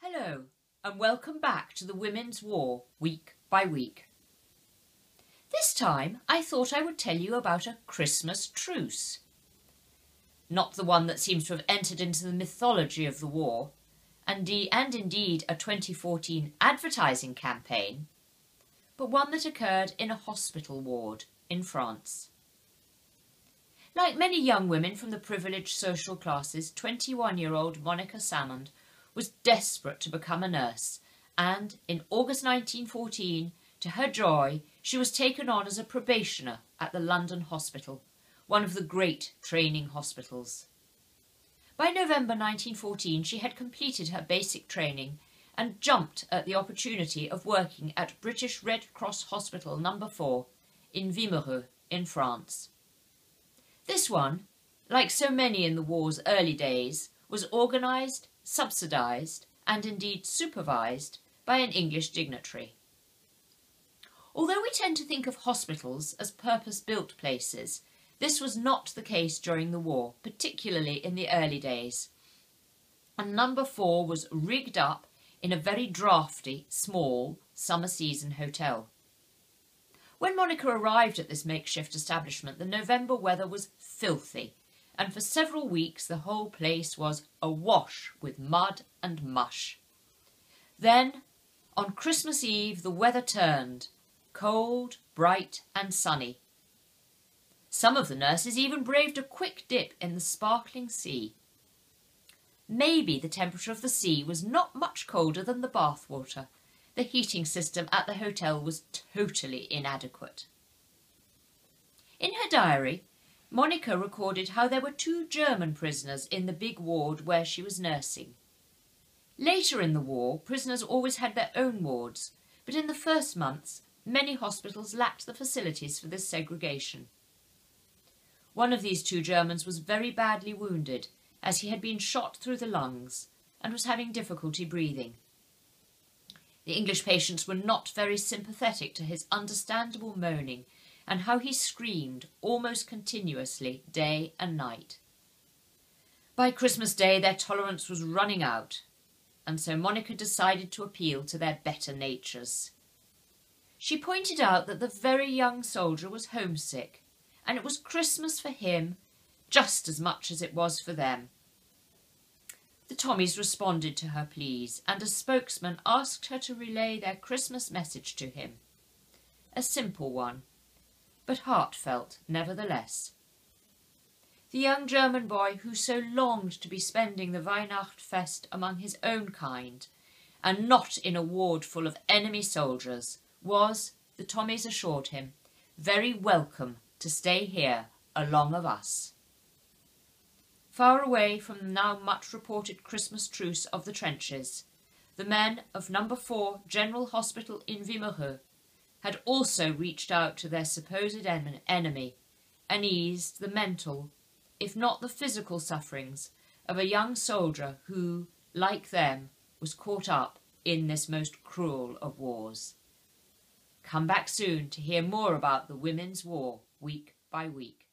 Hello, and welcome back to the Women's War, week by week. This time I thought I would tell you about a Christmas truce. Not the one that seems to have entered into the mythology of the war, and indeed a 2014 advertising campaign, but one that occurred in a hospital ward in France. Like many young women from the privileged social classes, 21-year-old Monica Salmond was desperate to become a nurse, and in August 1914, to her joy, she was taken on as a probationer at the London Hospital, one of the great training hospitals. By November 1914, she had completed her basic training and jumped at the opportunity of working at British Red Cross Hospital No. 4 in Wimereux in France. This one, like so many in the war's early days, was organised, subsidised, and indeed supervised by an English dignitary. Although we tend to think of hospitals as purpose-built places, this was not the case during the war, particularly in the early days. And No. 4 was rigged up in a very draughty, small, summer season hotel. When Monica arrived at this makeshift establishment, the November weather was filthy, and for several weeks the whole place was awash with mud and mush. Then, on Christmas Eve, the weather turned, cold, bright and sunny. Some of the nurses even braved a quick dip in the sparkling sea. Maybe the temperature of the sea was not much colder than the bath water. The heating system at the hotel was totally inadequate. In her diary, Monica recorded how there were 2 German prisoners in the big ward where she was nursing. Later in the war, prisoners always had their own wards, but in the first months, many hospitals lacked the facilities for this segregation. One of these 2 Germans was very badly wounded, as he had been shot through the lungs and was having difficulty breathing. The English patients were not very sympathetic to his understandable moaning and how he screamed almost continuously day and night. By Christmas Day their tolerance was running out, and so Monica decided to appeal to their better natures. She pointed out that the very young soldier was homesick, and it was Christmas for him just as much as it was for them. The Tommies responded to her pleas, and a spokesman asked her to relay their Christmas message to him. A simple one, but heartfelt nevertheless. The young German boy who so longed to be spending the Weihnachtsfest among his own kind, and not in a ward full of enemy soldiers, was, the Tommies assured him, very welcome to stay here along of us. Far away from the now much reported Christmas truce of the trenches, the men of No. 4 General Hospital in Wimereux had also reached out to their supposed enemy and eased the mental, if not the physical sufferings of a young soldier who, like them, was caught up in this most cruel of wars. Come back soon to hear more about the Women's War, week by week.